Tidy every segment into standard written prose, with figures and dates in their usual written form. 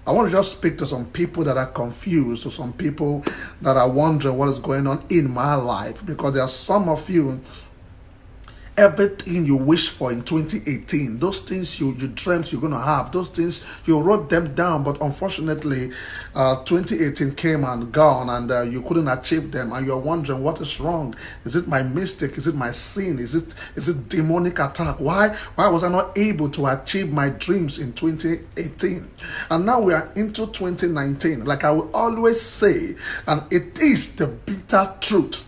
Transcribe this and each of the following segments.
I want to just speak to some people that are confused, to some people that are wondering what is going on in my life, because there are some of you, everything you wish for in 2018, those things you dreamt you're going to have, those things you wrote them down, but unfortunately 2018 came and gone, and you couldn't achieve them, and you're wondering what is wrong. Is it my mistake? Is it my sin? Is it demonic attack? Why was I not able to achieve my dreams in 2018? And now we are into 2019. Like I will always say, and it is the bitter truth,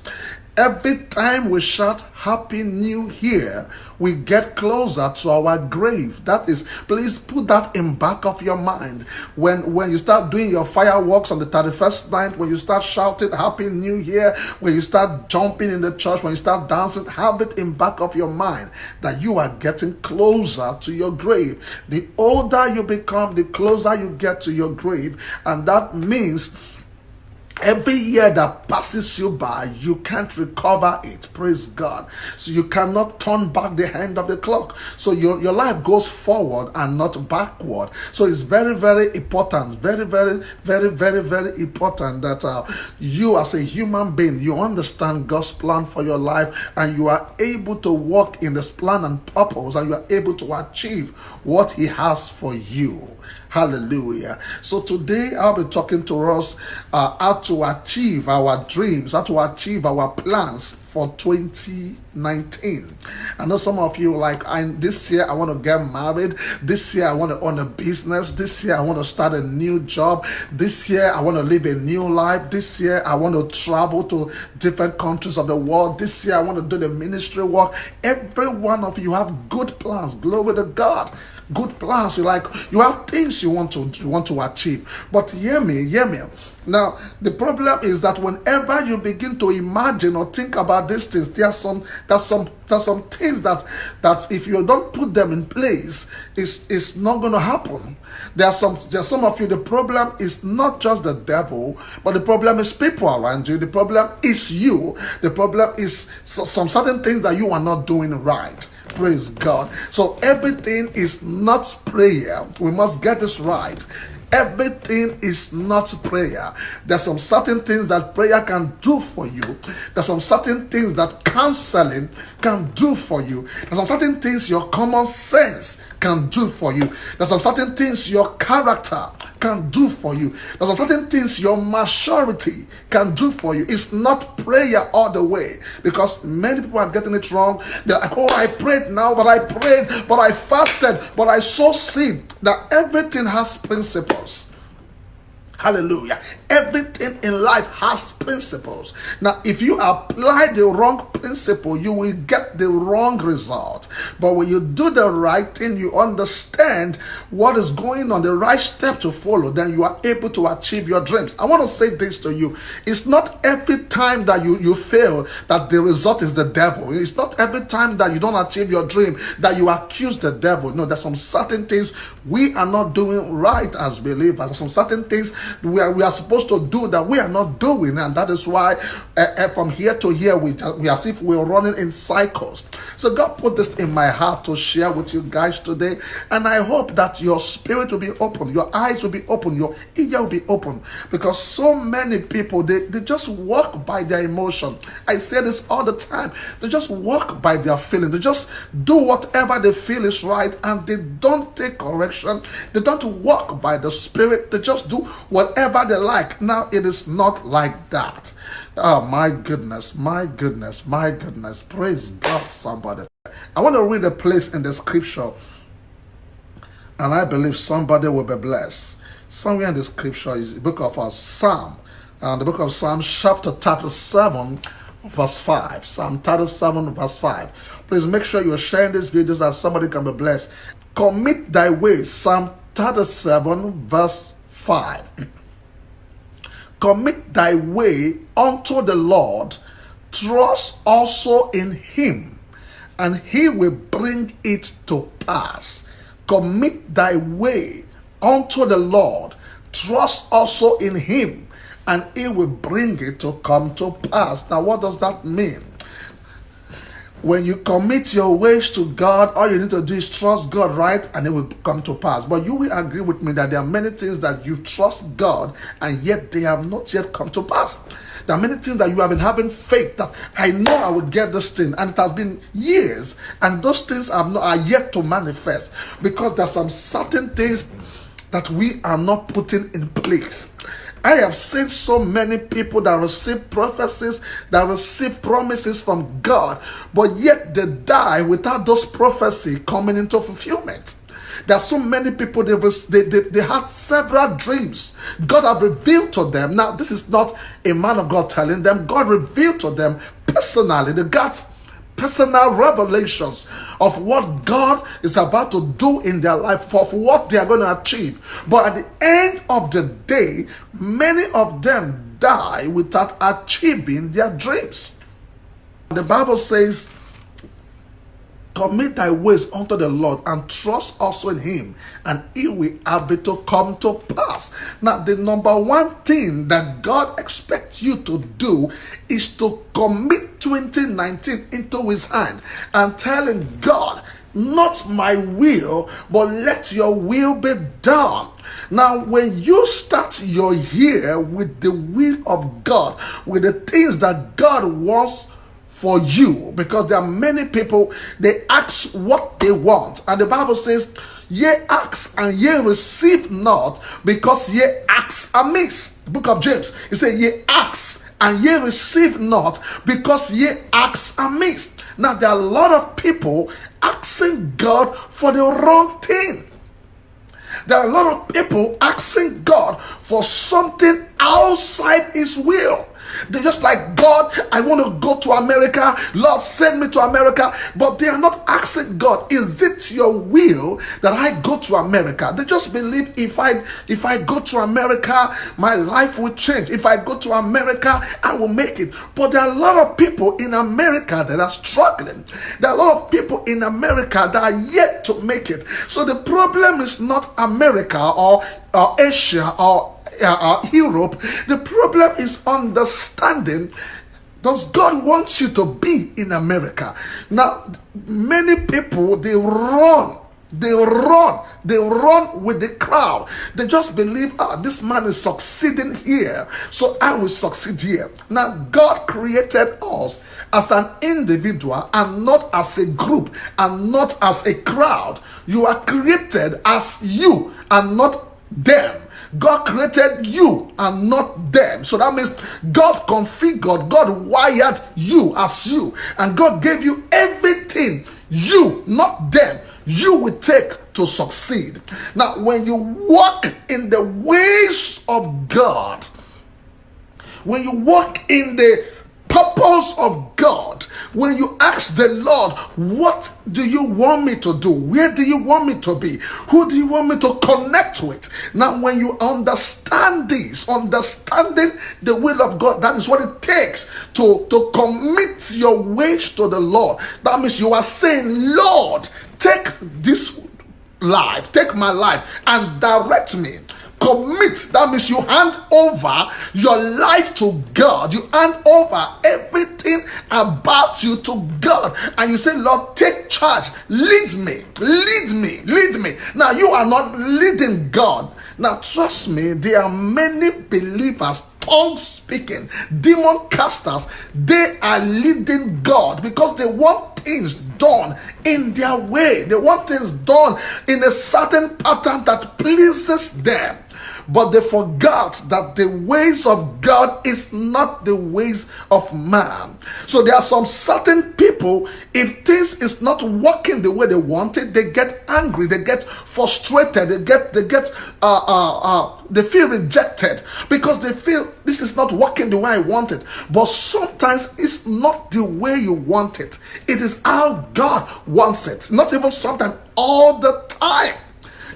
every time we shout Happy New Year, we get closer to our grave. That is, please put that in back of your mind. When you start doing your fireworks on the 31st night, when you start shouting Happy New Year, when you start jumping in the church, when you start dancing, have it in back of your mind that you are getting closer to your grave. The older you become, the closer you get to your grave. And that means every year that passes you by, you can't recover it. Praise God. So you cannot turn back the hand of the clock. So your life goes forward and not backward. So it's very, very important, very, very, very, very, very important that you as a human being, you understand God's plan for your life, and you are able to walk in this plan and purpose, and you are able to achieve what He has for you. Hallelujah. So today I'll be talking to us how to achieve our dreams, how to achieve our plans for 2019. I know some of you like, this year I want to get married. This year I want to own a business. This year I want to start a new job. This year I want to live a new life. This year I want to travel to different countries of the world. This year I want to do the ministry work. Every one of you have good plans. Glory to God. Good plans. You have things you want to achieve. But hear me. Now, the problem is that whenever you begin to imagine or think about these things, there's some things that if you don't put them in place, it's not going to happen. There's some of you, the problem is not just the devil, but the problem is people around you. The problem is you. The problem is some certain things that you are not doing right. Praise God. So everything is not prayer. We must get this right. Everything is not prayer. There's some certain things that prayer can do for you. There's some certain things that counseling can do for you. There's some certain things your common sense can do for you. There's some certain things your character can do for you. There's some certain things your maturity can do for you. It's not prayer all the way, because many people are getting it wrong. They're like, oh, I prayed now, but I prayed, but I fasted, but I sowed seed. That everything has principles. Hallelujah. Everything in life has principles. Now, if you apply the wrong principle, you will get the wrong result. But when you do the right thing, you understand what is going on, the right step to follow, then you are able to achieve your dreams. I want to say this to you. It's not every time that you fail that the result is the devil. It's not every time that you don't achieve your dream that you accuse the devil. No, there's some certain things we are not doing right as believers. There's some certain things we are supposed to do that we are not doing, and that is why from here to here we as if we're running in cycles. So God put this in my heart to share with you guys today, and I hope that your spirit will be open, your eyes will be open, your ear will be open, because so many people they just walk by their emotion. I say this all the time. They just walk by their feeling. They just do whatever they feel is right, and they don't take correction. They don't walk by the spirit. They just do whatever they like. Now it is not like that. Oh my goodness, my goodness, my goodness. Praise God, somebody. I want to read a place in the scripture, and I believe somebody will be blessed. Somewhere in the scripture is the book of Psalm, the book of Psalms, chapter 37, verse 5. Psalm 37, verse 5. Please make sure you're sharing these videos so somebody can be blessed. Commit thy ways. Psalm 37, verse 5. Commit thy way unto the Lord, trust also in him, and he will bring it to pass. Commit thy way unto the Lord, trust also in him, and he will bring it to come to pass. Now, what does that mean? When you commit your ways to God, all you need to do is trust God, right? And it will come to pass. But you will agree with me that there are many things that you trust God and yet they have not yet come to pass. There are many things that you have been having faith that I know I would get this thing, and it has been years, and those things are yet to manifest because there are some certain things that we are not putting in place. I have seen so many people that receive prophecies, that receive promises from God, but yet they die without those prophecies coming into fulfillment. There are so many people, they had several dreams. God have revealed to them. Now, this is not a man of God telling them. God revealed to them personally. They got personal revelations of what God is about to do in their life, of what they are going to achieve. But at the end of the day, many of them die without achieving their dreams. The Bible says, commit thy ways unto the Lord and trust also in him, and he will have it to come to pass. Now, the number one thing that God expects you to do is to commit 2019 into his hand and tell him, God, not my will, but let your will be done. Now, when you start your year with the will of God, with the things that God wants for you, because there are many people, they ask what they want, and the Bible says, ye ask and ye receive not, because ye ask amiss. Book of James, it says, ye ask and ye receive not, because ye ask amiss. Now, there are a lot of people asking God for the wrong thing. There are a lot of people asking God for something outside his will. They're just like, God, I want to go to America. Lord, send me to America. But they are not asking God, is it your will that I go to America? They just believe if I go to America, my life will change. If I go to America, I will make it. But there are a lot of people in America that are struggling. There are a lot of people in America that are yet to make it. So the problem is not America or Asia or Europe. The problem is understanding, does God want you to be in America? Now, many people, they run with the crowd. They just believe, this man is succeeding here, so I will succeed here. Now, God created us as an individual and not as a group and not as a crowd. You are created as you and not them. God created you and not them. So that means God configured, God wired you as you. And God gave you everything, you, not them, you will take to succeed. Now, when you walk in the ways of God, when you walk in the purpose of God, when you ask the Lord, what do you want me to do? Where do you want me to be? Who do you want me to connect with? Now, when you understand this, understanding the will of God, that is what it takes to commit your ways to the Lord. That means you are saying, Lord, take this life, take my life and direct me. Commit, that means you hand over your life to God. You hand over everything about you to God. And you say, Lord, take charge. Lead me, lead me, lead me. Now, you are not leading God. Now, trust me, there are many believers, tongue speaking, demon casters. They are leading God because they want things done in their way. They want things done in a certain pattern that pleases them. But they forgot that the ways of God is not the ways of man. So there are some certain people, if things is not working the way they want it, they get angry, they get frustrated, they feel rejected because they feel this is not working the way I want it. But sometimes it's not the way you want it. It is how God wants it. Not even sometimes, all the time.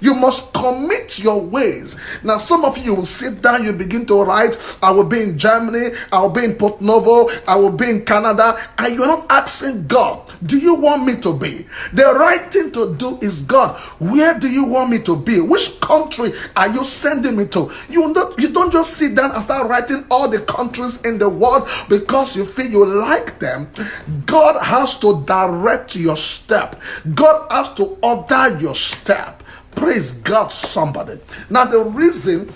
You must commit your ways. Now, some of you will sit down, you begin to write, I will be in Germany, I will be in Port Novo, I will be in Canada, and you're not asking God, do you want me to be? The right thing to do is, God, where do you want me to be? Which country are you sending me to? You don't just sit down and start writing all the countries in the world because you feel you like them. God has to direct your step. God has to order your step. Praise God, somebody. Now, the reason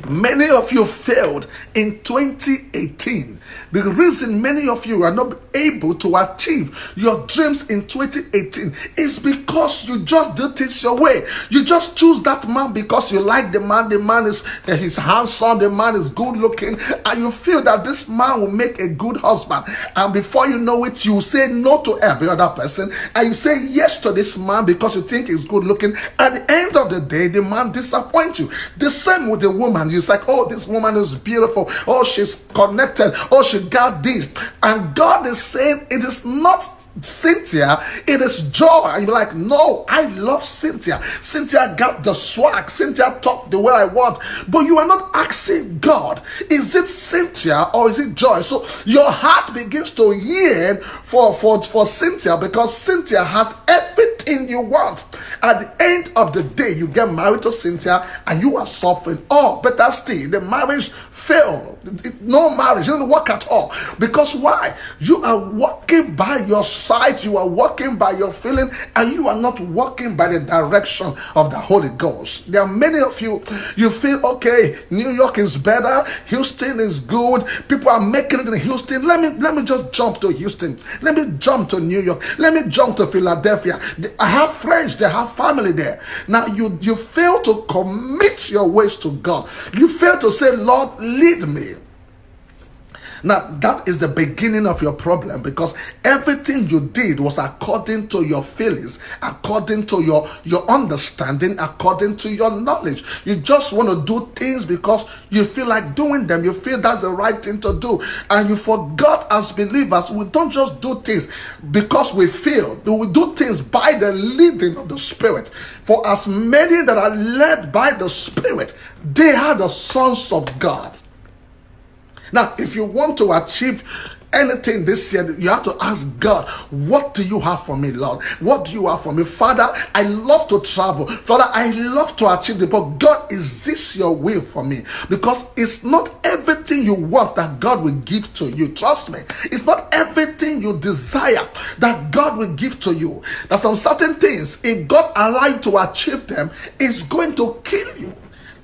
many of you failed in 2018, the reason many of you are not able to achieve your dreams in 2018 is because you just do things your way. You just choose that man because you like the man. The man is he's handsome, the man is good looking, and you feel that this man will make a good husband. And before you know it, you say no to every other person and you say yes to this man because you think he's good looking. At the end of the day, the man disappoints you. The same with the woman. You're like, oh, this woman is beautiful. Oh, she's connected. Oh, she got this. And God is saying it is not Cynthia, it is joy. And you're like, no, I love Cynthia. Cynthia got the swag. Cynthia talked the way I want. But you are not asking God, is it Cynthia or is it joy? So your heart begins to yearn for Cynthia because Cynthia has everything you want. At the end of the day, you get married to Cynthia and you are suffering. Or better still, the marriage failed. No marriage, it didn't work at all. Because why? You are walking by your sight, you are walking by your feeling, and you are not walking by the direction of the Holy Ghost. There are many of you, you feel, okay, New York is better, Houston is good, people are making it in Houston. Let me just jump to Houston. Let me jump to New York. Let me jump to Philadelphia. I have friends, they have family there. Now you fail to commit your ways to God. You fail to say, Lord, lead me. Now, that is the beginning of your problem because everything you did was according to your feelings, according to your understanding, according to your knowledge. You just want to do things because you feel like doing them. You feel that's the right thing to do. And you forgot, as believers, we don't just do things because we feel. We do things by the leading of the Spirit. For as many that are led by the Spirit, they are the sons of God. Now, if you want to achieve anything this year, you have to ask God, what do you have for me, Lord? What do you have for me? Father, I love to travel. Father, I love to achieve the but God, is this your will for me? Because it's not everything you want that God will give to you. Trust me. It's not everything you desire that God will give to you. There's some certain things, if God allows you to achieve them, it's going to kill you.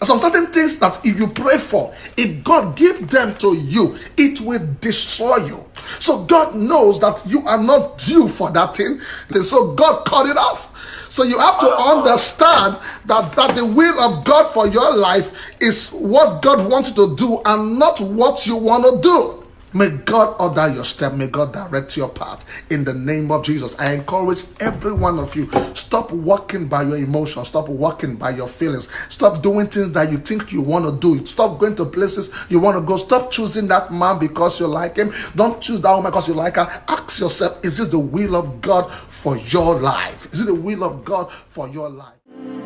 Some certain things that if you pray for, if God gives them to you, it will destroy you. So God knows that you are not due for that thing. So God cut it off. So you have to understand that the will of God for your life is what God wants you to do and not what you want to do. May God order your step. May God direct your path in the name of Jesus. I encourage every one of you, stop walking by your emotions. Stop walking by your feelings. Stop doing things that you think you want to do. Stop going to places you want to go. Stop choosing that man because you like him. Don't choose that woman because you like her. Ask yourself, is this the will of God for your life? Is it the will of God for your life?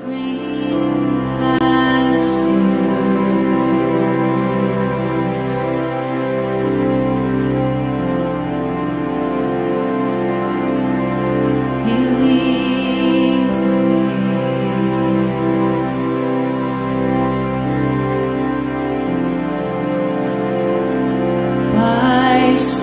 Green pastures. Still